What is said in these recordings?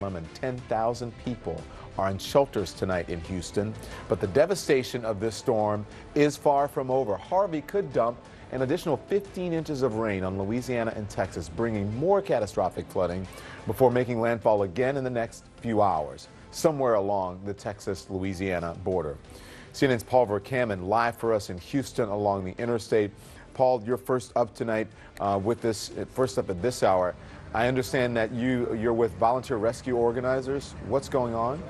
And 10,000 people are in shelters tonight in Houston. But the devastation of this storm is far from over. Harvey could dump an additional 15 inches of rain on Louisiana and Texas, bringing more catastrophic flooding before making landfall again in the next few hours, somewhere along the Texas-Louisiana border. CNN's Paul Verkaman live for us in Houston along the interstate. Paul, you're first up tonight first up at this hour. I understand that you're with volunteer rescue organizers. What's going on?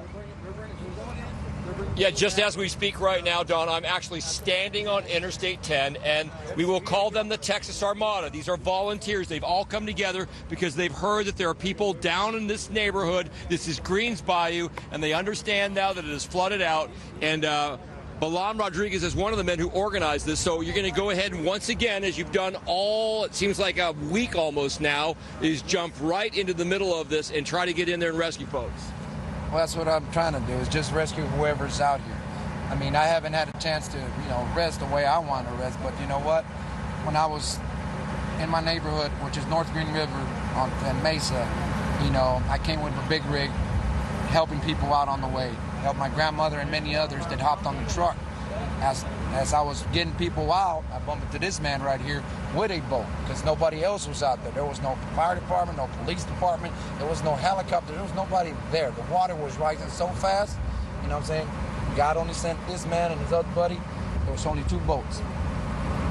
Yeah, just as we speak right now, Don, I'm actually standing on Interstate 10, and we will call them the Texas Armada. These are volunteers. They've all come together because they've heard that there are people down in this neighborhood. This is Greens Bayou, and they understand now that it is flooded out. And Balan Rodriguez is one of the men who organized this, so you're going to go ahead and once again, as you've done all, it seems like a week almost now, is jump right into the middle of this and try to get in there and rescue folks. Well, that's what I'm trying to do, is just rescue whoever's out here. I mean, I haven't had a chance to, rest the way I want to rest, but you know what? When I was in my neighborhood, which is North Green River and Mesa, I came with a big rig, helping people out on the way. Helped my grandmother and many others that hopped on the truck. As I was getting people out, I bumped into this man right here with a boat because nobody else was out there. There was no fire department, no police department. There was no helicopter. There was nobody there. The water was rising so fast. You know what I'm saying? God only sent this man and his other buddy. There was only 2 boats.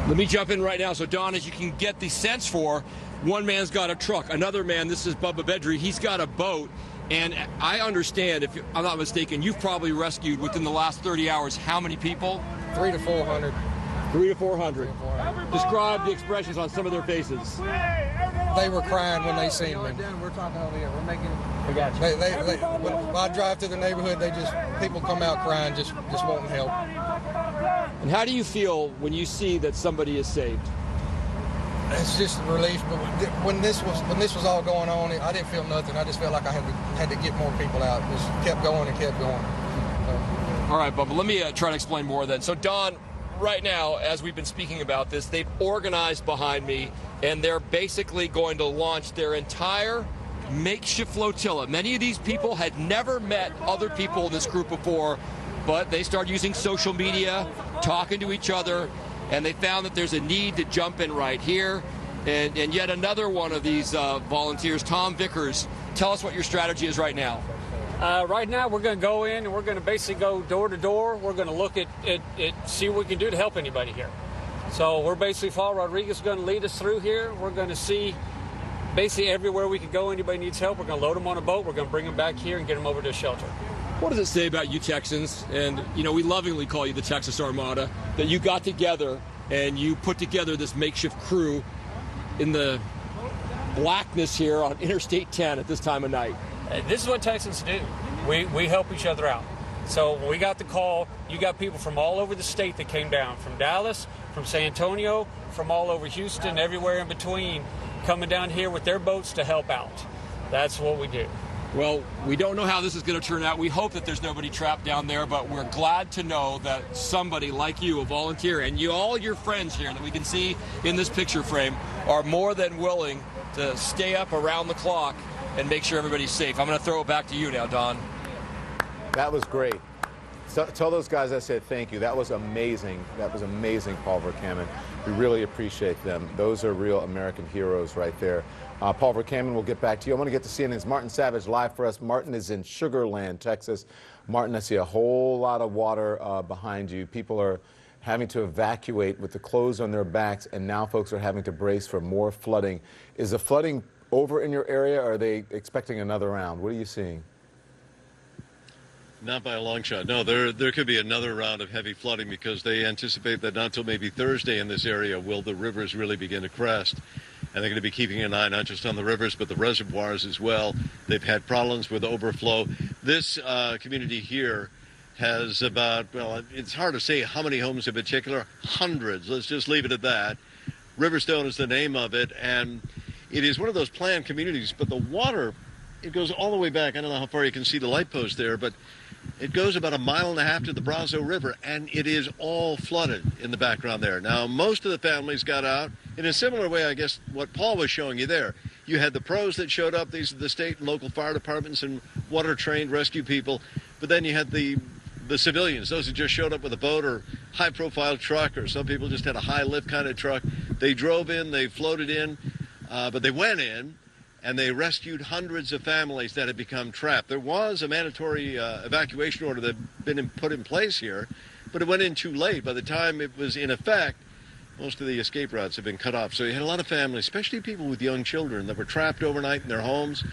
Let me jump in right now. So, Don, as you can get the sense for, one man's got a truck. Another man, this is Bubba Bedry, he's got a boat. And I understand, if I'm not mistaken, you've probably rescued within the last 30 hours how many people? 300 to 400. 300 to 400. Describe the expressions on some of their faces. They were crying when they seen me. We're talking over here. We're making. I got you. When I drive through the neighborhood, people come out crying, just wanting help. And how do you feel when you see that somebody is saved? It's just relief, but when this was all going on, I didn't feel nothing. I just felt like I had to get more people out. Just kept going and kept going. All right, Bubba, let me try to explain more then. So, Don, right now, as we've been speaking about this, they've organized behind me, and they're basically going to launch their entire makeshift flotilla. Many of these people had never met other people in this group before, but they started using social media, talking to each other, and they found that there's a need to jump in right here. And yet another one of these volunteers, Tom Vickers, tell us what your strategy is right now. Right now, we're going to go in and we're going to basically go door to door. We're going to look at see what we can do to help anybody here. So we're basically, Paul Rodriguez is going to lead us through here. We're going to see basically everywhere we can go. Anybody needs help, we're going to load them on a boat. We're going to bring them back here and get them over to a shelter. What does it say about you Texans, and we lovingly call you the Texas Armada, that you got together and you put together this makeshift crew in the blackness here on Interstate 10 at this time of night? This is what Texans do. We help each other out. So when we got the call, you got people from all over the state that came down, from Dallas, from San Antonio, from all over Houston, everywhere in between, coming down here with their boats to help out. That's what we do. Well, we don't know how this is going to turn out. We hope that there's nobody trapped down there, but we're glad to know that somebody like you, a volunteer, and all your friends here that we can see in this picture frame are more than willing to stay up around the clock and make sure everybody's safe. I'm going to throw it back to you now, Don. That was great. So, tell those guys I said thank you. That was amazing. That was amazing, Paul Verkaman. We really appreciate them. Those are real American heroes right there. Paul Verkaman, we'll get back to you. I want to get to CNN's Martin Savage live for us. Martin is in Sugar Land, Texas. Martin, I see a whole lot of water behind you. People are having to evacuate with the clothes on their backs, and now folks are having to brace for more flooding. Is the flooding over in your area, or are they expecting another round? What are you seeing? Not by a long shot. No, there could be another round of heavy flooding because they anticipate that not until maybe Thursday in this area will the rivers really begin to crest. And they're going to be keeping an eye not just on the rivers, but the reservoirs as well. They've had problems with overflow. This community here has about, well, it's hard to say how many homes in particular, hundreds. Let's just leave it at that. Riverstone is the name of it, and it is one of those planned communities, but the water, it goes all the way back. I don't know how far you can see the light post there, but it goes about 1.5 miles to the Brazo River, and it is all flooded in the background there. Now, most of the families got out in a similar way, I guess, what Paul was showing you there. You had the pros that showed up. These are the state and local fire departments and water-trained rescue people. But then you had the civilians, those who just showed up with a boat or high-profile truck, or some people just had a high-lift kind of truck. They drove in, they floated in, but they went in, and they rescued hundreds of families that had become trapped. There was a mandatory evacuation order that had been put in place here, but it went in too late. By the time it was in effect, most of the escape routes had been cut off. So you had a lot of families, especially people with young children, that were trapped overnight in their homes.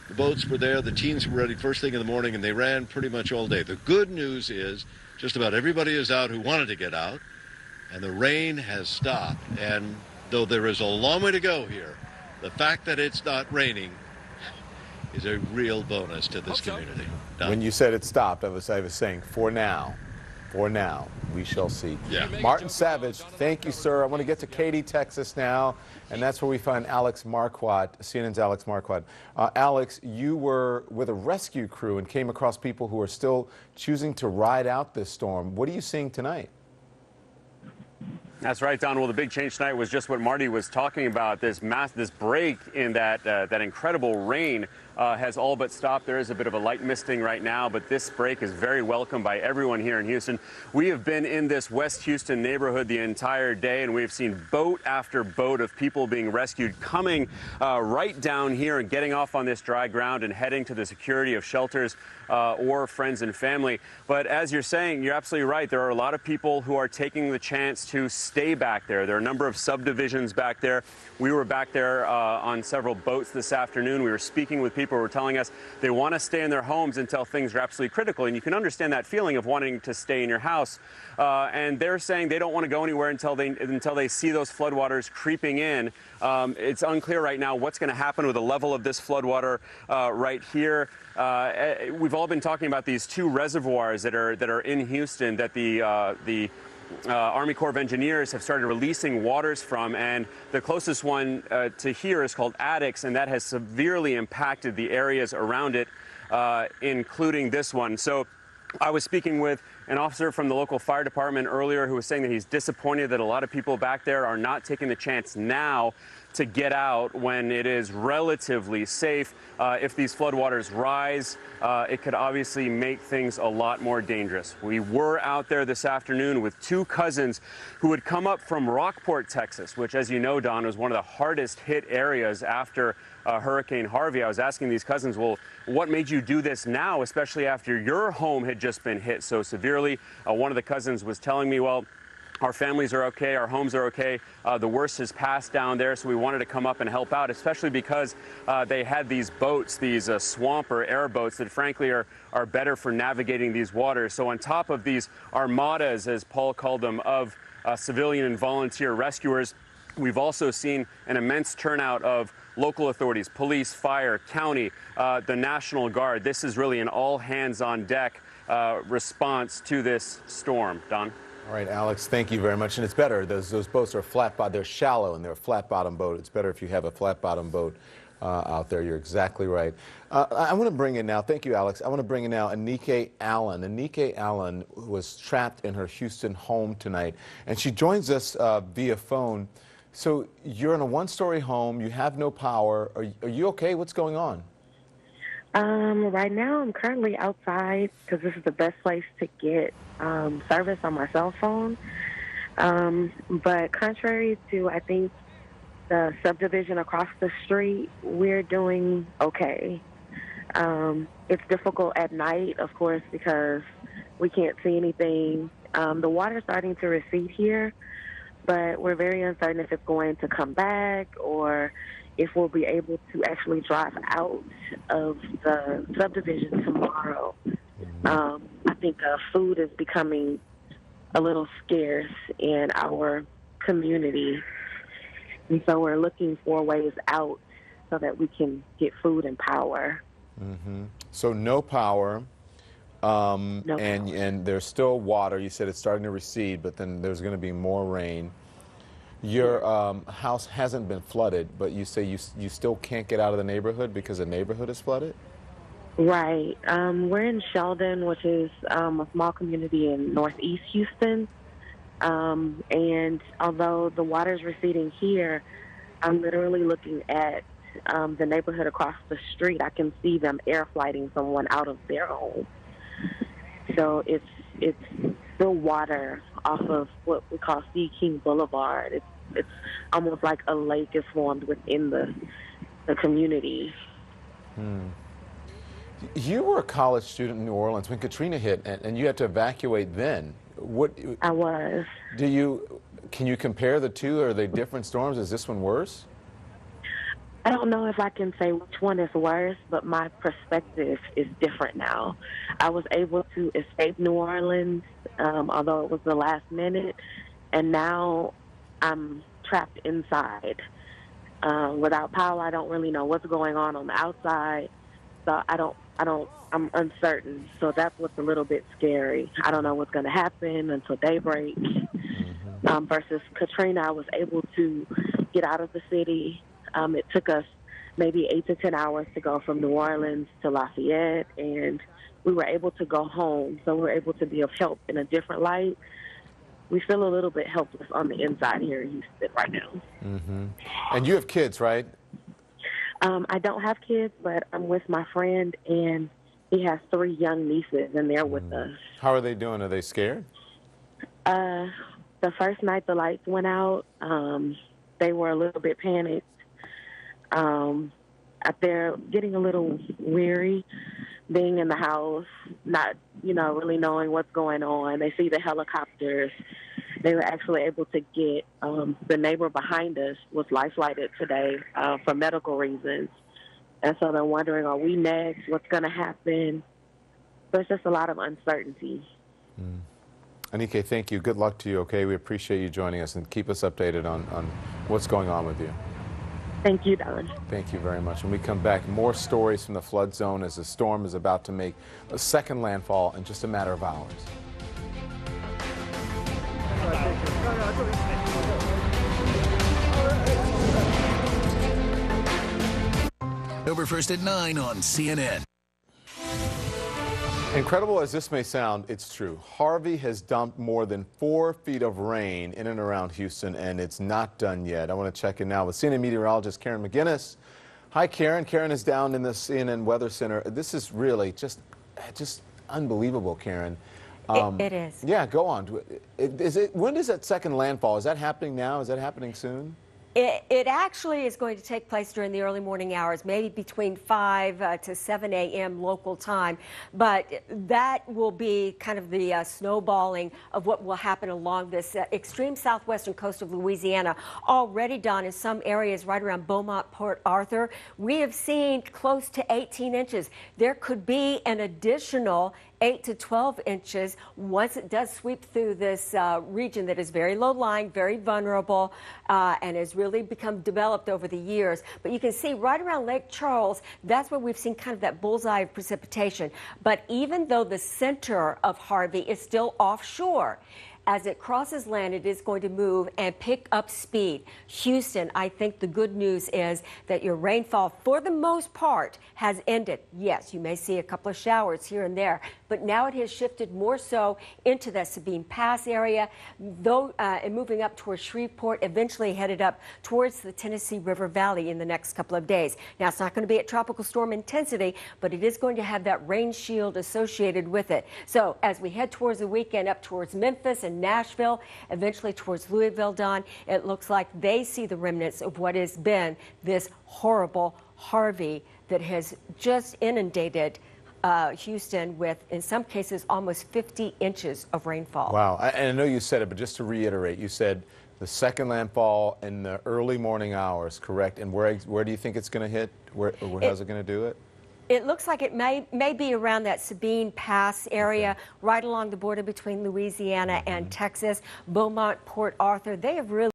The boats were there, the teens were ready first thing in the morning, and they ran pretty much all day. The good news is just about everybody is out who wanted to get out, and the rain has stopped. And though there is a long way to go here, the fact that it's not raining is a real bonus to this community. Don? When you said it stopped, I was saying, for now, we shall see. Yeah. Martin Savage, thank you, sir. I want to get to Katy, Texas now, and that's where we find Alex Marquardt, CNN's Alex Marquardt. Alex, you were with a rescue crew and came across people who are still choosing to ride out this storm. What are you seeing tonight? That's right, Don. Well, the big change tonight was just what Marty was talking about. This break in that incredible rain has all but stopped. There is a bit of a light misting right now, but this break is very welcome by everyone here in Houston. We have been in this West Houston neighborhood the entire day, and we've seen boat after boat of people being rescued coming right down here and getting off on this dry ground and heading to the security of shelters or friends and family. But as you're saying, you're absolutely right. There are a lot of people who are taking the chance to stay back there. There are a number of subdivisions back there. We were back there on several boats this afternoon. We were speaking with people who were telling us they want to stay in their homes until things are absolutely critical. And you can understand that feeling of wanting to stay in your house. And they're saying they don't want to go anywhere until they see those floodwaters creeping in. It's unclear right now what's going to happen with the level of this floodwater right here. We've all been talking about these two reservoirs that are in Houston that the Army Corps of Engineers have started releasing waters from, and the closest one to here is called Addicks, and that has severely impacted the areas around it, including this one. So I was speaking with an officer from the local fire department earlier who was saying that he's disappointed that a lot of people back there are not taking the chance now to get out when it is relatively safe. If these floodwaters rise, it could obviously make things a lot more dangerous. We were out there this afternoon with two cousins who had come up from Rockport, Texas, which, as you know, Don, was one of the hardest hit areas after Hurricane Harvey. I was asking these cousins, well, what made you do this now, especially after your home had just been hit so severely? One of the cousins was telling me, well, our families are okay, our homes are okay. The worst has passed down there, so we wanted to come up and help out, especially because they had these boats, these swamp or airboats that frankly are better for navigating these waters. So on top of these armadas, as Paul called them, of civilian and volunteer rescuers, we've also seen an immense turnout of local authorities, police, fire, county, the National Guard. This is really an all-hands-on-deck response to this storm. Don? All right, Alex, thank you very much. And it's better. Those boats are they're shallow, and they're a flat-bottom boat. It's better if you have a flat-bottom boat out there. You're exactly right. I want to bring in now, thank you, Alex. I want to bring in now Anike Allen. Anike Allen was trapped in her Houston home tonight, and she joins us via phone. So you're in a one-story home. You have no power. Are you okay? What's going on? Right now, I'm currently outside because this is the best place to get service on my cell phone. But contrary to, I think, the subdivision across the street, we're doing okay. It's difficult at night, of course, because we can't see anything. The water's starting to recede here, but we're very uncertain if it's going to come back or if we'll be able to actually drive out of the subdivision tomorrow. I think food is becoming a little scarce in our community, and so we're looking for ways out so that we can get food and power. Mm-hmm. So no power, and there's still water. You said it's starting to recede, but then there's going to be more rain. Your house hasn't been flooded, but you say you still can't get out of the neighborhood because the neighborhood is flooded? Right. We're in Sheldon, which is a small community in northeast Houston. And although the water's receding here, I'm literally looking at the neighborhood across the street, I can see them air flighting someone out of their home. So it's the water off of what we call Sea King Boulevard. It's almost like a lake is formed within the community. You were a college student in New Orleans when Katrina hit, and you had to evacuate then. I was. Can you compare the two? Are they different storms? Is this one worse? I don't know if I can say which one is worse, but my perspective is different now. I was able to escape New Orleans, although it was the last minute, and now I'm trapped inside. Without power, I don't really know what's going on the outside, so I'm uncertain. So that's what's a little bit scary. I don't know what's going to happen until daybreak. Versus Katrina, I was able to get out of the city. It took us maybe 8 to 10 hours to go from New Orleans to Lafayette, and we were able to go home. So we're able to be of help in a different light. We feel a little bit helpless on the inside here in Houston right now. And you have kids, right? I don't have kids, but I'm with my friend, and he has 3 young nieces, and they're with us. How are they doing? Are they scared? The first night the lights went out, they were a little bit panicked. They're getting a little weary being in the house, not, really knowing what's going on. They see the helicopters. They were actually able to get, the neighbor behind us was life-flighted today for medical reasons. And so they're wondering, are we next? What's going to happen? So it's just a lot of uncertainty. Anike, thank you. Good luck to you, okay? We appreciate you joining us, and keep us updated on what's going on with you. Thank you, Don. Thank you very much. When we come back, more stories from the flood zone as the storm is about to make a second landfall in just a matter of hours. Over first at 9 on CNN. Incredible as this may sound, it's true. Harvey has dumped more than 4 feet of rain in and around Houston, and it's not done yet. I want to check in now with CNN meteorologist Karen McGinnis. Hi, Karen. Karen is down in the CNN Weather Center. This is really just unbelievable, Karen. It is. Yeah, go on. When is that second landfall? Is that happening now? Is that happening soon? It actually is going to take place during the early morning hours, maybe between 5 to 7 a.m. local time. But that will be kind of the snowballing of what will happen along this extreme southwestern coast of Louisiana. Already, Don, in some areas right around Beaumont, Port Arthur, we have seen close to 18 inches. There could be an additional 8 to 12 inches once it does sweep through this region that is very low-lying, very vulnerable, and has really become developed over the years. But you can see right around Lake Charles, that's where we've seen kind of that bullseye of precipitation. But even though the center of Harvey is still offshore, as it crosses land, it is going to move and pick up speed. Houston, I think the good news is that your rainfall, for the most part, has ended. Yes, you may see a couple of showers here and there, but now it has shifted more so into the Sabine Pass area, though, and moving up towards Shreveport, eventually headed up towards the Tennessee River Valley in the next couple of days. Now, it's not going to be at tropical storm intensity, but it is going to have that rain shield associated with it. So as we head towards the weekend up towards Memphis and Nashville, eventually towards Louisville, Don, it looks like they see the remnants of what has been this horrible Harvey that has just inundated Houston with, in some cases, almost 50 inches of rainfall. Wow. And I know you said it, but just to reiterate, you said the second landfall in the early morning hours, correct? And where do you think it's going to hit? How's it going to do it? It looks like it may be around that Sabine Pass area, right along the border between Louisiana and Texas, Beaumont, Port Arthur. They have really